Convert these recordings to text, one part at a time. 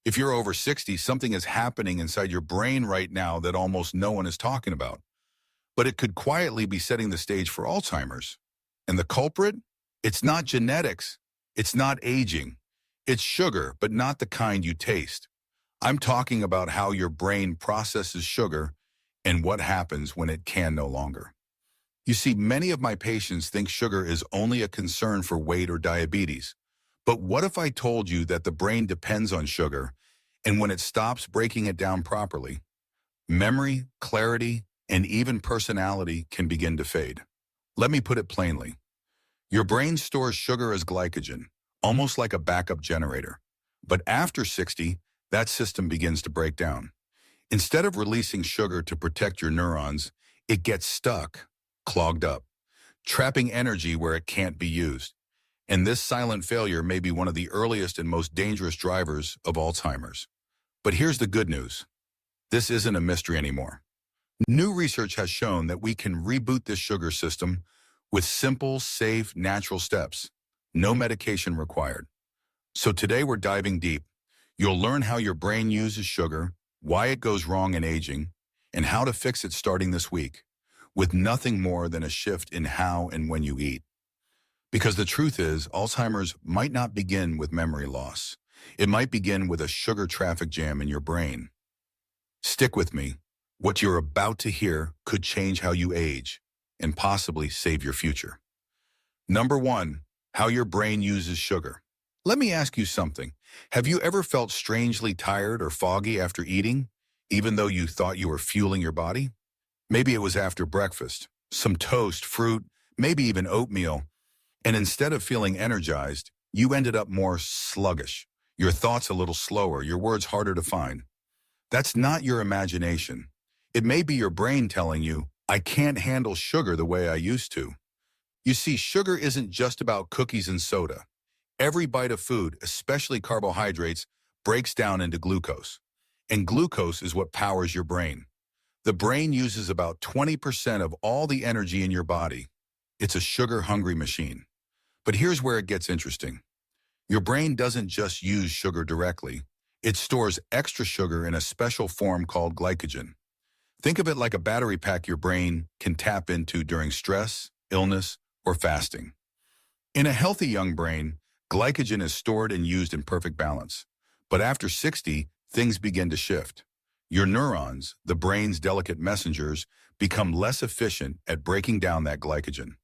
If you're over 60, something is happening inside your brain right now that almost no one is talking about. But it could quietly be setting the stage for Alzheimer's. And the culprit? It's not genetics. It's not aging. It's sugar, but not the kind you taste. I'm talking about how your brain processes sugar and what happens when it can no longer. You see, many of my patients think sugar is only a concern for weight or diabetes. But what if I told you that the brain depends on sugar, and when it stops breaking it down properly, memory, clarity, and even personality can begin to fade? Let me put it plainly. Your brain stores sugar as glycogen, almost like a backup generator. But after 60, that system begins to break down. Instead of releasing sugar to protect your neurons, it gets stuck, clogged up, trapping energy where it can't be used. And this silent failure may be one of the earliest and most dangerous drivers of Alzheimer's. But here's the good news. This isn't a mystery anymore. New research has shown that we can reboot this sugar system with simple, safe, natural steps. No medication required. So today we're diving deep. You'll learn how your brain uses sugar, why it goes wrong in aging, and how to fix it starting this week, with nothing more than a shift in how and when you eat. Because the truth is, Alzheimer's might not begin with memory loss. It might begin with a sugar traffic jam in your brain. Stick with me. What you're about to hear could change how you age and possibly save your future. Number 1, how your brain uses sugar. Let me ask you something. Have you ever felt strangely tired or foggy after eating, even though you thought you were fueling your body? Maybe it was after breakfast, some toast, fruit, maybe even oatmeal, and instead of feeling energized, you ended up more sluggish, your thoughts a little slower, your words harder to find. That's not your imagination. It may be your brain telling you, I can't handle sugar the way I used to. You see, sugar isn't just about cookies and soda. Every bite of food, especially carbohydrates, breaks down into glucose. And glucose is what powers your brain. The brain uses about 20% of all the energy in your body. It's a sugar-hungry machine. But here's where it gets interesting. Your brain doesn't just use sugar directly. It stores extra sugar in a special form called glycogen. Think of it like a battery pack your brain can tap into during stress, illness, or fasting. In a healthy young brain, glycogen is stored and used in perfect balance. But after 60, things begin to shift. Your neurons, the brain's delicate messengers, become less efficient at breaking down that glycogen.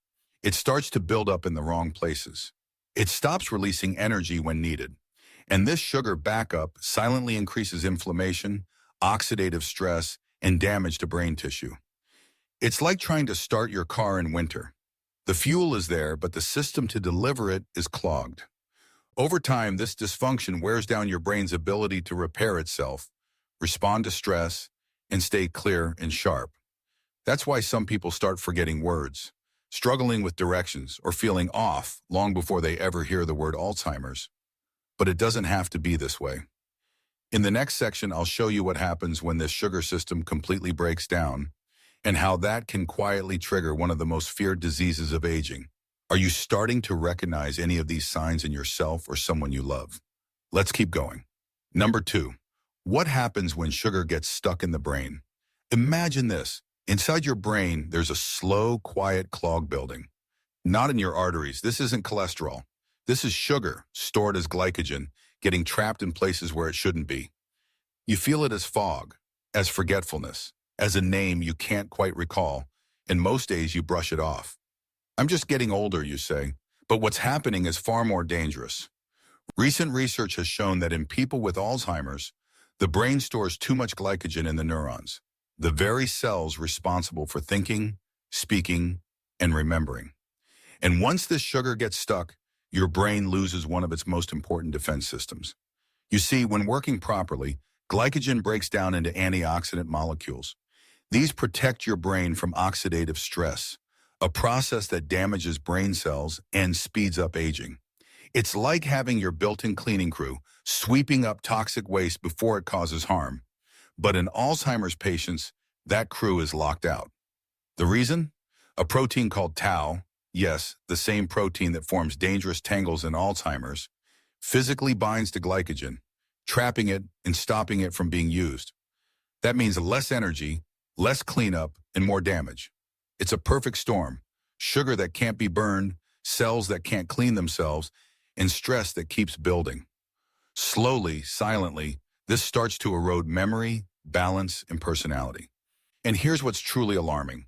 It starts to build up in the wrong places. It stops releasing energy when needed. And this sugar backup silently increases inflammation, oxidative stress, and damage to brain tissue. It's like trying to start your car in winter. The fuel is there, but the system to deliver it is clogged. Over time, this dysfunction wears down your brain's ability to repair itself, respond to stress, and stay clear and sharp. That's why some people start forgetting words, struggling with directions, or feeling off long before they ever hear the word Alzheimer's. But it doesn't have to be this way. In the next section, I'll show you what happens when this sugar system completely breaks down and how that can quietly trigger one of the most feared diseases of aging. Are you starting to recognize any of these signs in yourself or someone you love? Let's keep going. Number 2, what happens when sugar gets stuck in the brain? Imagine this. Inside your brain, there's a slow, quiet clog building. Not in your arteries. This isn't cholesterol. This is sugar stored as glycogen, getting trapped in places where it shouldn't be. You feel it as fog, as forgetfulness, as a name you can't quite recall, and most days you brush it off. I'm just getting older, you say, but what's happening is far more dangerous. Recent research has shown that in people with Alzheimer's, the brain stores too much glycogen in the neurons, the very cells responsible for thinking, speaking, and remembering. And once this sugar gets stuck, your brain loses one of its most important defense systems. You see, when working properly, glycogen breaks down into antioxidant molecules. These protect your brain from oxidative stress, a process that damages brain cells and speeds up aging. It's like having your built-in cleaning crew sweeping up toxic waste before it causes harm. But in Alzheimer's patients, that crew is locked out. The reason? A protein called tau, yes, the same protein that forms dangerous tangles in Alzheimer's, physically binds to glycogen, trapping it and stopping it from being used. That means less energy, less cleanup, and more damage. It's a perfect storm. Sugar that can't be burned, cells that can't clean themselves, and stress that keeps building. Slowly, silently, this starts to erode memory, balance, and personality. And here's what's truly alarming.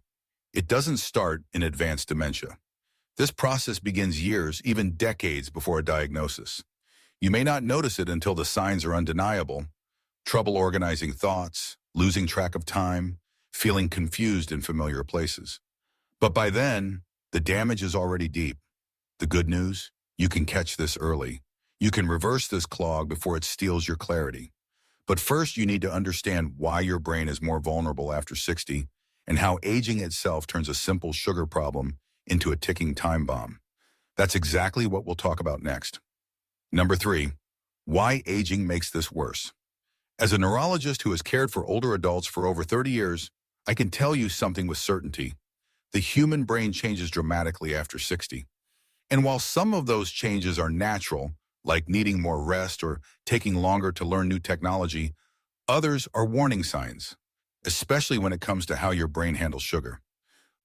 It doesn't start in advanced dementia. This process begins years, even decades before a diagnosis. You may not notice it until the signs are undeniable: trouble organizing thoughts, losing track of time, feeling confused in familiar places. But by then, the damage is already deep. The good news? You can catch this early. You can reverse this clog before it steals your clarity. But first, you need to understand why your brain is more vulnerable after 60 and how aging itself turns a simple sugar problem into a ticking time bomb. That's exactly what we'll talk about next. Number 3, why aging makes this worse. As a neurologist who has cared for older adults for over 30 years, I can tell you something with certainty. The human brain changes dramatically after 60. And while some of those changes are natural, like needing more rest or taking longer to learn new technology, others are warning signs, especially when it comes to how your brain handles sugar.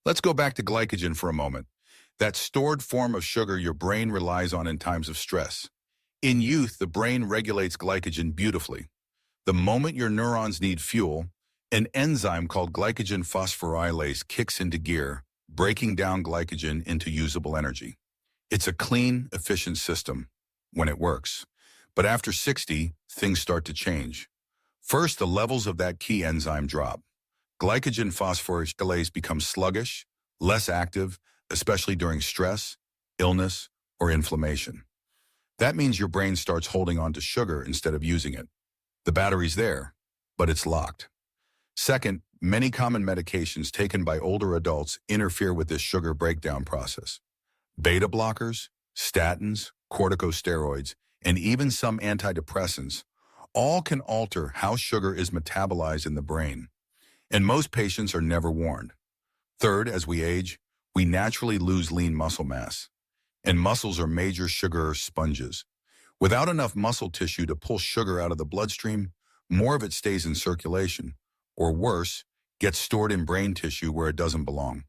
Let's go back to glycogen for a moment. That stored form of sugar your brain relies on in times of stress. In youth, the brain regulates glycogen beautifully. The moment your neurons need fuel, an enzyme called glycogen phosphorylase kicks into gear, breaking down glycogen into usable energy. It's a clean, efficient system when it works. But after 60, things start to change. First, the levels of that key enzyme drop. Glycogen phosphorylase becomes sluggish, less active, especially during stress, illness, or inflammation. That means your brain starts holding on to sugar instead of using it. The battery's there, but it's locked. Second, many common medications taken by older adults interfere with this sugar breakdown process. Beta blockers, statins, corticosteroids, and even some antidepressants all can alter how sugar is metabolized in the brain. And most patients are never warned. Third, as we age, we naturally lose lean muscle mass. And muscles are major sugar sponges. Without enough muscle tissue to pull sugar out of the bloodstream, more of it stays in circulation, or worse, gets stored in brain tissue where it doesn't belong.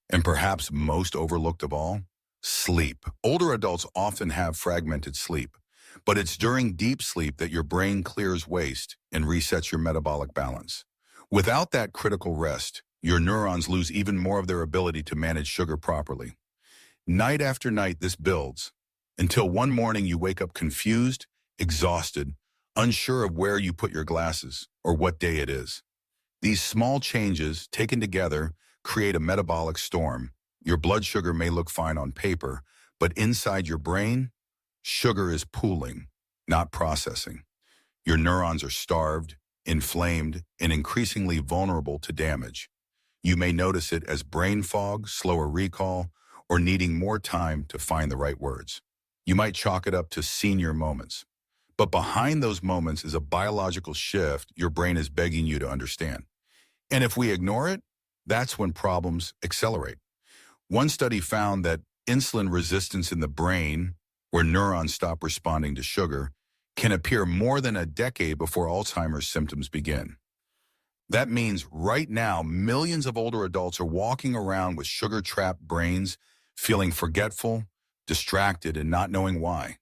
And perhaps most overlooked of all, sleep. Older adults often have fragmented sleep, but it's during deep sleep that your brain clears waste and resets your metabolic balance. Without that critical rest, your neurons lose even more of their ability to manage sugar properly. Night after night, this builds, until one morning you wake up confused, exhausted, unsure of where you put your glasses or what day it is. These small changes, taken together, create a metabolic storm. Your blood sugar may look fine on paper, but inside your brain, sugar is pooling, not processing. Your neurons are starved, inflamed, and increasingly vulnerable to damage. You may notice it as brain fog, slower recall, or needing more time to find the right words. You might chalk it up to senior moments. But behind those moments is a biological shift your brain is begging you to understand. And if we ignore it, that's when problems accelerate. One study found that insulin resistance in the brain, where neurons stop responding to sugar, can appear more than a decade before Alzheimer's symptoms begin. That means right now, millions of older adults are walking around with sugar-trapped brains, feeling forgetful, distracted, and not knowing why.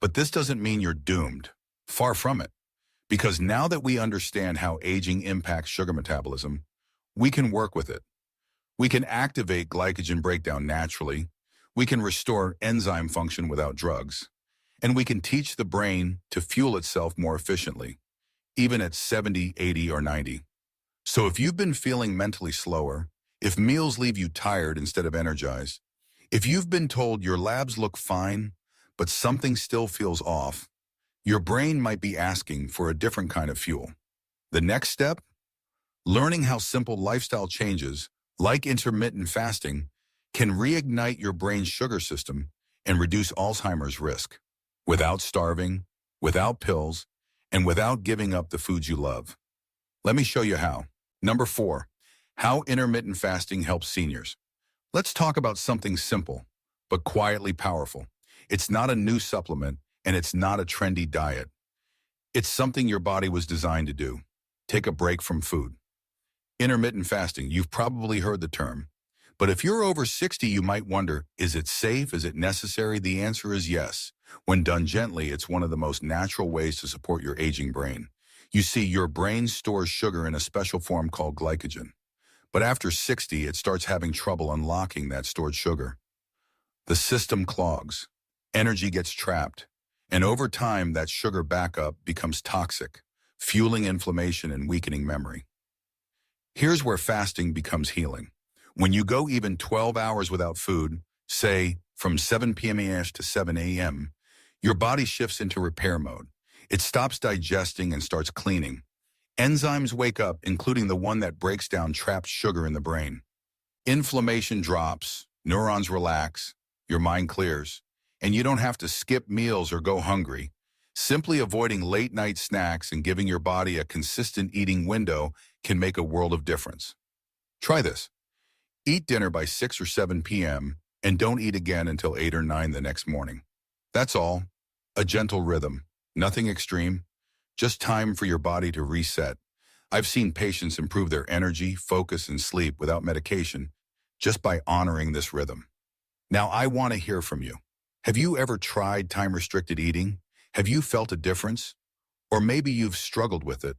But this doesn't mean you're doomed. Far from it. Because now that we understand how aging impacts sugar metabolism, we can work with it. We can activate glycogen breakdown naturally. We can restore enzyme function without drugs. And we can teach the brain to fuel itself more efficiently, even at 70, 80, or 90. So if you've been feeling mentally slower, if meals leave you tired instead of energized, if you've been told your labs look fine, but something still feels off, your brain might be asking for a different kind of fuel. The next step? Learning how simple lifestyle changes, like intermittent fasting, can reignite your brain's sugar system and reduce Alzheimer's risk, without starving, without pills, and without giving up the foods you love. Let me show you how. Number 4, how intermittent fasting helps seniors. Let's talk about something simple, but quietly powerful. It's not a new supplement, and it's not a trendy diet. It's something your body was designed to do. Take a break from food. Intermittent fasting, you've probably heard the term. But if you're over 60, you might wonder, is it safe? Is it necessary? The answer is yes. When done gently, it's one of the most natural ways to support your aging brain. You see, your brain stores sugar in a special form called glycogen. But after 60, it starts having trouble unlocking that stored sugar. The system clogs. Energy gets trapped. And over time, that sugar backup becomes toxic, fueling inflammation and weakening memory. Here's where fasting becomes healing. When you go even 12 hours without food, say from 7 p.m. to 7 a.m., your body shifts into repair mode. It stops digesting and starts cleaning. Enzymes wake up, including the one that breaks down trapped sugar in the brain. Inflammation drops, neurons relax, your mind clears, and you don't have to skip meals or go hungry. Simply avoiding late-night snacks and giving your body a consistent eating window can make a world of difference. Try this. Eat dinner by 6 or 7 p.m. and don't eat again until 8 or 9 the next morning. That's all. A gentle rhythm. Nothing extreme. Just time for your body to reset. I've seen patients improve their energy, focus, and sleep without medication just by honoring this rhythm. Now, I want to hear from you. Have you ever tried time-restricted eating? Have you felt a difference? Or maybe you've struggled with it.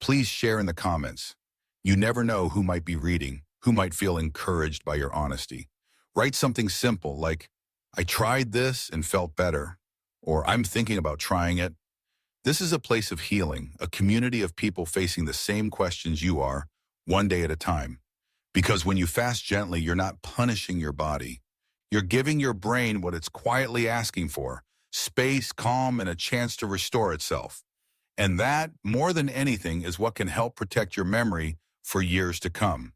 Please share in the comments. You never know who might be reading, who might feel encouraged by your honesty. Write something simple like, I tried this and felt better, or I'm thinking about trying it. This is a place of healing, a community of people facing the same questions you are, one day at a time. Because when you fast gently, you're not punishing your body. You're giving your brain what it's quietly asking for, space, calm, and a chance to restore itself. And that, more than anything, is what can help protect your memory for years to come.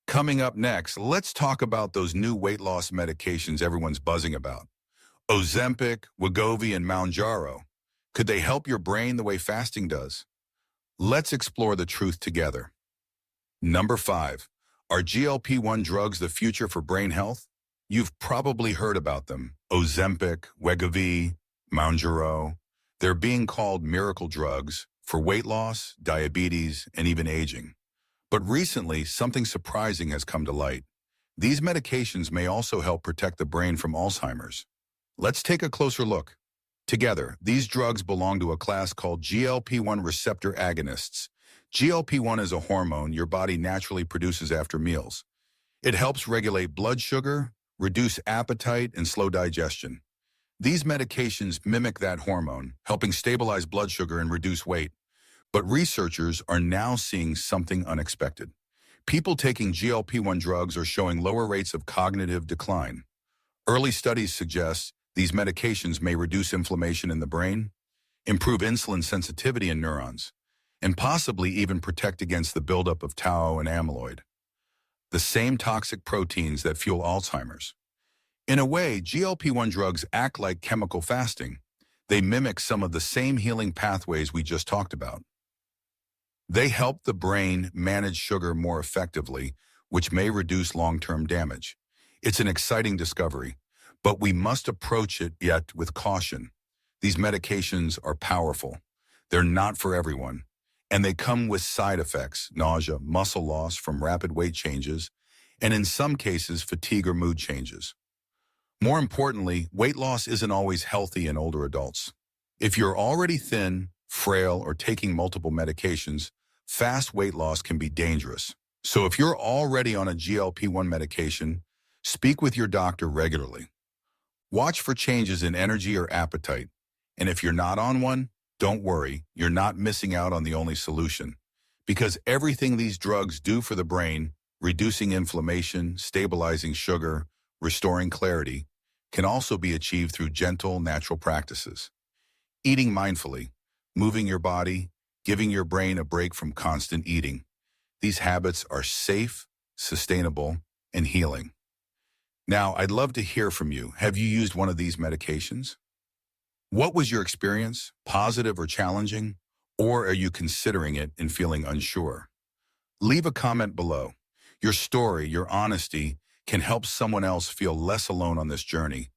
Coming up next, let's talk about those new weight loss medications everyone's buzzing about. Ozempic, Wegovy, and Mounjaro. Could they help your brain the way fasting does? Let's explore the truth together. Number 5. Are GLP-1 drugs the future for brain health? You've probably heard about them. Ozempic, Wegovy, Mounjaro. They're being called miracle drugs for weight loss, diabetes, and even aging. But recently, something surprising has come to light. These medications may also help protect the brain from Alzheimer's. Let's take a closer look. Together, these drugs belong to a class called GLP-1 receptor agonists. GLP-1 is a hormone your body naturally produces after meals. It helps regulate blood sugar, reduce appetite, and slow digestion. These medications mimic that hormone, helping stabilize blood sugar and reduce weight. But researchers are now seeing something unexpected. People taking GLP-1 drugs are showing lower rates of cognitive decline. Early studies suggest these medications may reduce inflammation in the brain, improve insulin sensitivity in neurons, and possibly even protect against the buildup of tau and amyloid, the same toxic proteins that fuel Alzheimer's. In a way, GLP-1 drugs act like chemical fasting. They mimic some of the same healing pathways we just talked about. They help the brain manage sugar more effectively, which may reduce long-term damage. It's an exciting discovery, but we must approach it yet with caution. These medications are powerful. They're not for everyone, and they come with side effects, nausea, muscle loss from rapid weight changes, and in some cases, fatigue or mood changes. More importantly, weight loss isn't always healthy in older adults. If you're already thin, frail, or taking multiple medications, fast weight loss can be dangerous. So if you're already on a GLP-1 medication, speak with your doctor regularly. Watch for changes in energy or appetite. And if you're not on one, don't worry, you're not missing out on the only solution. Because everything these drugs do for the brain, reducing inflammation, stabilizing sugar, restoring clarity, can also be achieved through gentle, natural practices. Eating mindfully, moving your body, giving your brain a break from constant eating. These habits are safe, sustainable, and healing. Now, I'd love to hear from you. Have you used one of these medications? What was your experience, positive or challenging? Or are you considering it and feeling unsure? Leave a comment below. Your story, your honesty, can help someone else feel less alone on this journey.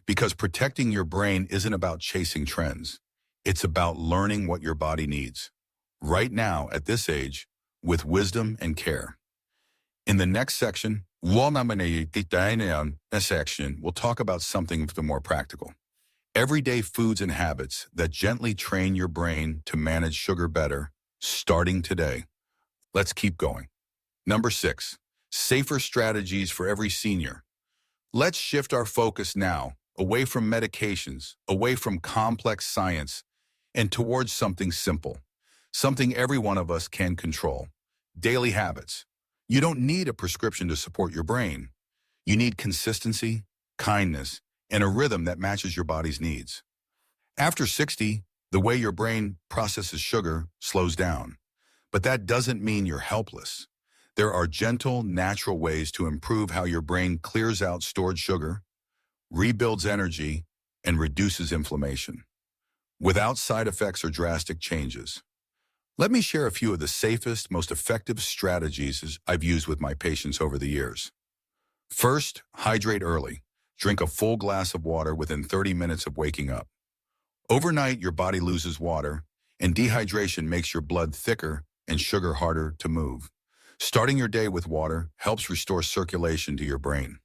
Because protecting your brain isn't about chasing trends. It's about learning what your body needs, right now at this age, with wisdom and care. In the next section, we'll talk about something more practical. Everyday foods and habits that gently train your brain to manage sugar better, starting today. Let's keep going. Number 6, safer strategies for every senior. Let's shift our focus now, away from medications, away from complex science, and towards something simple, something every one of us can control. Daily habits. You don't need a prescription to support your brain. You need consistency, kindness, and a rhythm that matches your body's needs. After 60, the way your brain processes sugar slows down. But that doesn't mean you're helpless. There are gentle, natural ways to improve how your brain clears out stored sugar, rebuilds energy, and reduces inflammation, without side effects or drastic changes. Let me share a few of the safest, most effective strategies I've used with my patients over the years. First, hydrate early. Drink a full glass of water within 30 minutes of waking up. Overnight, your body loses water, and dehydration makes your blood thicker and sugar harder to move. Starting your day with water helps restore circulation to your brain.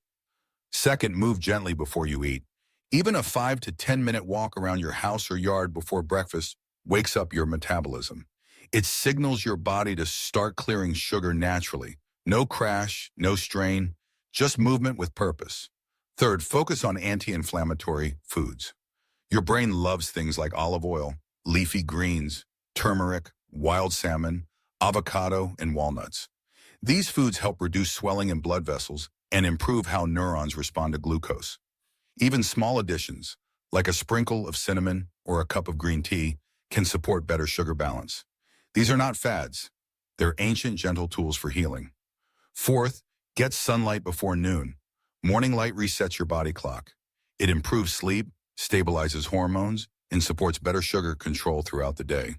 Second, move gently before you eat. Even a 5 to 10-minute walk around your house or yard before breakfast wakes up your metabolism. It signals your body to start clearing sugar naturally. No crash, no strain, just movement with purpose. Third, focus on anti-inflammatory foods. Your brain loves things like olive oil, leafy greens, turmeric, wild salmon, avocado, and walnuts. These foods help reduce swelling in blood vessels and improve how neurons respond to glucose. Even small additions, like a sprinkle of cinnamon or a cup of green tea, can support better sugar balance. These are not fads. They're ancient, gentle tools for healing. Fourth, get sunlight before noon. Morning light resets your body clock. It improves sleep, stabilizes hormones, and supports better sugar control throughout the day.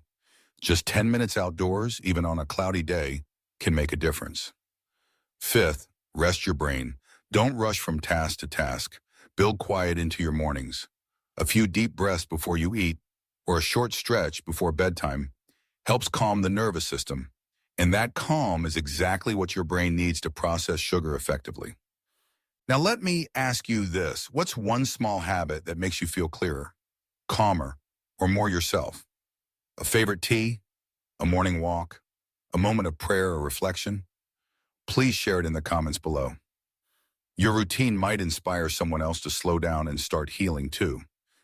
Just 10 minutes outdoors, even on a cloudy day, can make a difference. Fifth, rest your brain. Don't rush from task to task. Build quiet into your mornings. A few deep breaths before you eat, or a short stretch before bedtime, helps calm the nervous system. And that calm is exactly what your brain needs to process sugar effectively. Now let me ask you this. What's one small habit that makes you feel clearer, calmer, or more yourself? A favorite tea? A morning walk? A moment of prayer or reflection? Please share it in the comments below. Your routine might inspire someone else to slow down and start healing too.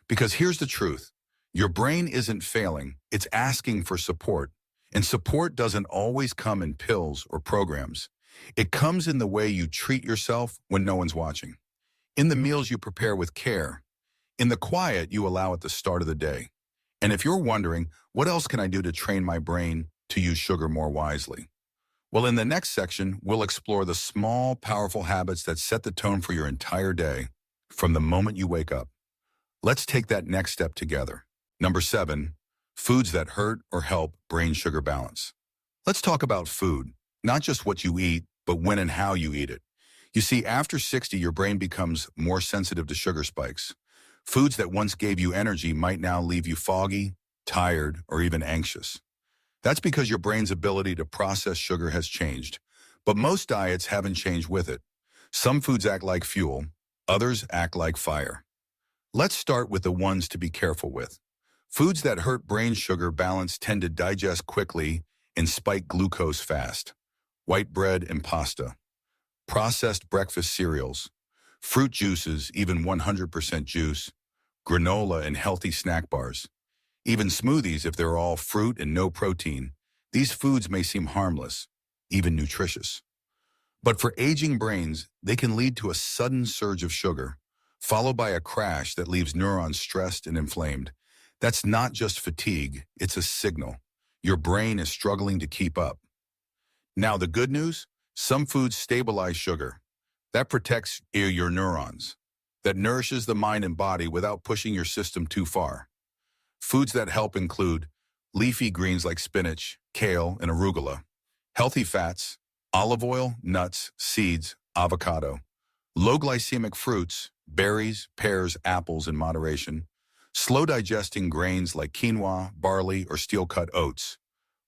Because here's the truth. Your brain isn't failing, it's asking for support. And support doesn't always come in pills or programs. It comes in the way you treat yourself when no one's watching, in the meals you prepare with care, in the quiet you allow at the start of the day. And if you're wondering, what else can I do to train my brain to use sugar more wisely? Well, in the next section, we'll explore the small, powerful habits that set the tone for your entire day, from the moment you wake up. Let's take that next step together. Number 7, foods that hurt or help brain sugar balance. Let's talk about food, not just what you eat, but when and how you eat it. You see, after 60, your brain becomes more sensitive to sugar spikes. Foods that once gave you energy might now leave you foggy, tired, or even anxious. That's because your brain's ability to process sugar has changed. But most diets haven't changed with it. Some foods act like fuel, others act like fire. Let's start with the ones to be careful with. Foods that hurt brain sugar balance tend to digest quickly and spike glucose fast. White bread and pasta, processed breakfast cereals, fruit juices, even 100% juice, granola and healthy snack bars, even smoothies if they're all fruit and no protein. These foods may seem harmless, even nutritious. But for aging brains, they can lead to a sudden surge of sugar, followed by a crash that leaves neurons stressed and inflamed. That's not just fatigue, it's a signal. Your brain is struggling to keep up. Now, the good news, some foods stabilize sugar. That protects your neurons. That nourishes the mind and body without pushing your system too far. Foods that help include leafy greens like spinach, kale, and arugula. Healthy fats, olive oil, nuts, seeds, avocado. Low glycemic fruits, berries, pears, apples in moderation. Slow digesting grains like quinoa, barley, or steel-cut oats.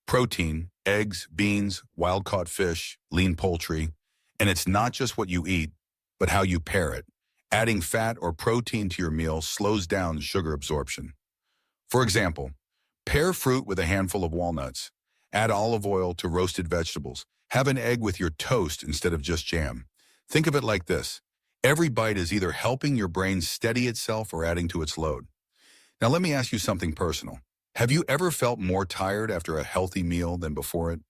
Protein, eggs, beans, wild-caught fish, lean poultry. And it's not just what you eat, but how you pair it. Adding fat or protein to your meal slows down sugar absorption. For example, pair fruit with a handful of walnuts. Add olive oil to roasted vegetables. Have an egg with your toast instead of just jam. Think of it like this. Every bite is either helping your brain steady itself or adding to its load. Now let me ask you something personal. Have you ever felt more tired after a healthy meal than before it?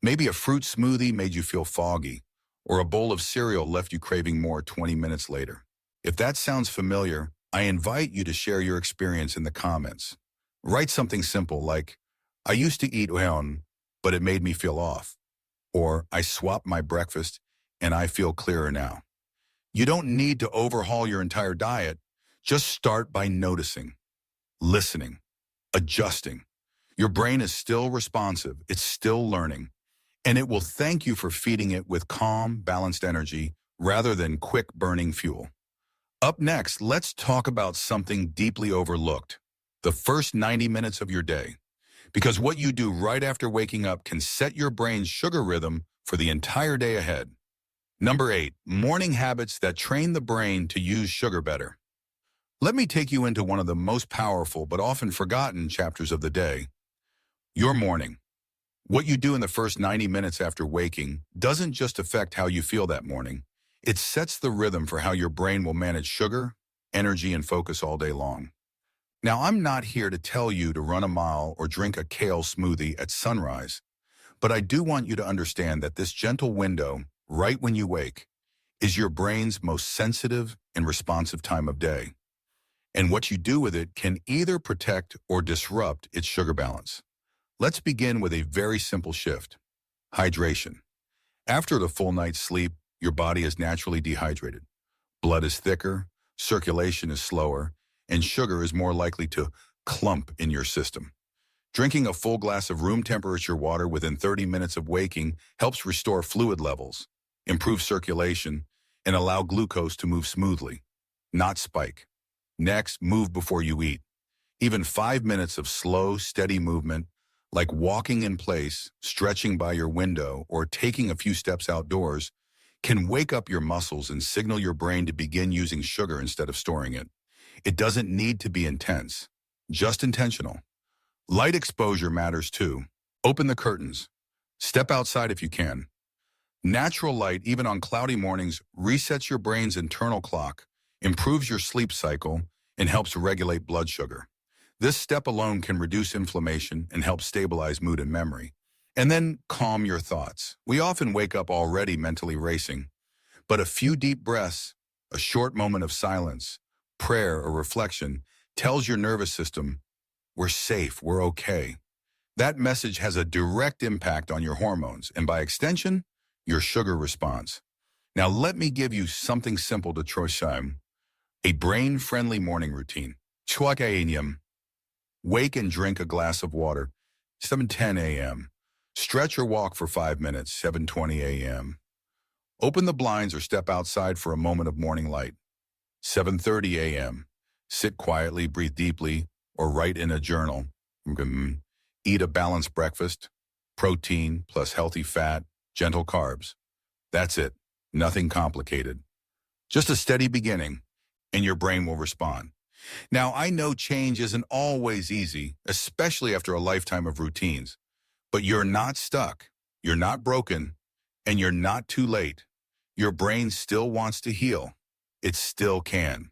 Maybe a fruit smoothie made you feel foggy, or a bowl of cereal left you craving more 20 minutes later. If that sounds familiar, I invite you to share your experience in the comments. Write something simple like, I used to eat well, but it made me feel off. Or, I swapped my breakfast and I feel clearer now. You don't need to overhaul your entire diet. Just start by noticing, listening, adjusting. Your brain is still responsive, it's still learning, and it will thank you for feeding it with calm, balanced energy rather than quick burning fuel. Up next, let's talk about something deeply overlooked, the first 90 minutes of your day. Because what you do right after waking up can set your brain's sugar rhythm for the entire day ahead. Number 8, morning habits that train the brain to use sugar better. Let me take you into one of the most powerful but often forgotten chapters of the day, your morning. What you do in the first 90 minutes after waking doesn't just affect how you feel that morning. It sets the rhythm for how your brain will manage sugar, energy, and focus all day long. Now, I'm not here to tell you to run a mile or drink a kale smoothie at sunrise, but I do want you to understand that this gentle window, right when you wake, is your brain's most sensitive and responsive time of day. And what you do with it can either protect or disrupt its sugar balance. Let's begin with a very simple shift. Hydration. After the full night's sleep, your body is naturally dehydrated. Blood is thicker, circulation is slower, and sugar is more likely to clump in your system. Drinking a full glass of room temperature water within 30 minutes of waking helps restore fluid levels, improve circulation, and allow glucose to move smoothly, not spike. Next, move before you eat. Even 5 minutes of slow, steady movement, like walking in place, stretching by your window, or taking a few steps outdoors, can wake up your muscles and signal your brain to begin using sugar instead of storing it. It doesn't need to be intense, just intentional. Light exposure matters too. Open the curtains. Step outside if you can. Natural light, even on cloudy mornings, resets your brain's internal clock, improves your sleep cycle, and helps regulate blood sugar. This step alone can reduce inflammation and help stabilize mood and memory. And then calm your thoughts. We often wake up already mentally racing, but a few deep breaths, a short moment of silence, prayer or reflection tells your nervous system, we're safe, we're okay. That message has a direct impact on your hormones and by extension, your sugar response. Now let me give you something simple to try. A brain-friendly morning routine. Wake and drink a glass of water, 7:10 a.m. Stretch or walk for 5 minutes, 7:20 a.m. Open the blinds or step outside for a moment of morning light, 7:30 a.m. Sit quietly, breathe deeply, or write in a journal. Eat a balanced breakfast, protein plus healthy fat, gentle carbs. That's it. Nothing complicated. Just a steady beginning, and your brain will respond. Now, I know change isn't always easy, especially after a lifetime of routines, but you're not stuck, you're not broken, and you're not too late. Your brain still wants to heal. It still can.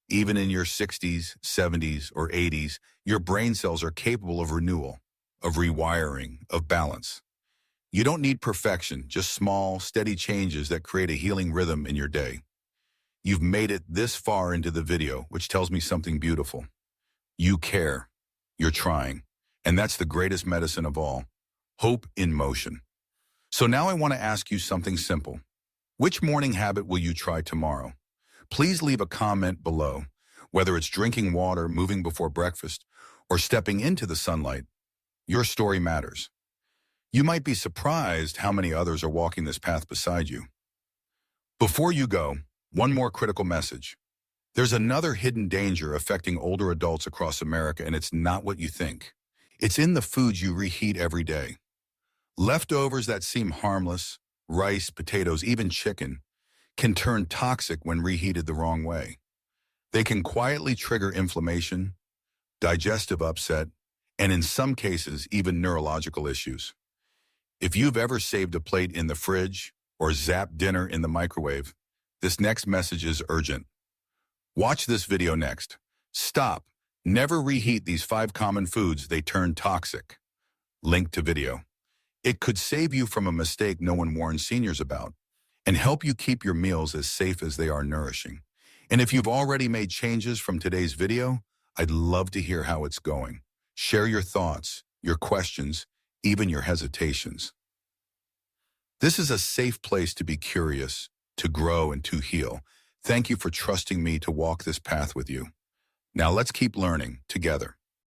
Even in your 60s, 70s, or 80s, your brain cells are capable of renewal, of rewiring, of balance. You don't need perfection, just small, steady changes that create a healing rhythm in your day. You've made it this far into the video, which tells me something beautiful. You care. You're trying. And that's the greatest medicine of all. Hope in motion. So now I want to ask you something simple. Which morning habit will you try tomorrow? Please leave a comment below, whether it's drinking water, moving before breakfast, or stepping into the sunlight. Your story matters. You might be surprised how many others are walking this path beside you. Before you go, one more critical message. There's another hidden danger affecting older adults across America, and it's not what you think. It's in the foods you reheat every day. Leftovers that seem harmless, rice, potatoes, even chicken, can turn toxic when reheated the wrong way. They can quietly trigger inflammation, digestive upset, and in some cases, even neurological issues. If you've ever saved a plate in the fridge or zapped dinner in the microwave, this next message is urgent. Watch this video next. Stop. Never reheat these 5 common foods, they turn toxic. Link to video. It could save you from a mistake no one warned seniors about and help you keep your meals as safe as they are nourishing. And if you've already made changes from today's video, I'd love to hear how it's going. Share your thoughts, your questions, even your hesitations. This is a safe place to be curious, to grow, and to heal. Thank you for trusting me to walk this path with you. Now let's keep learning together.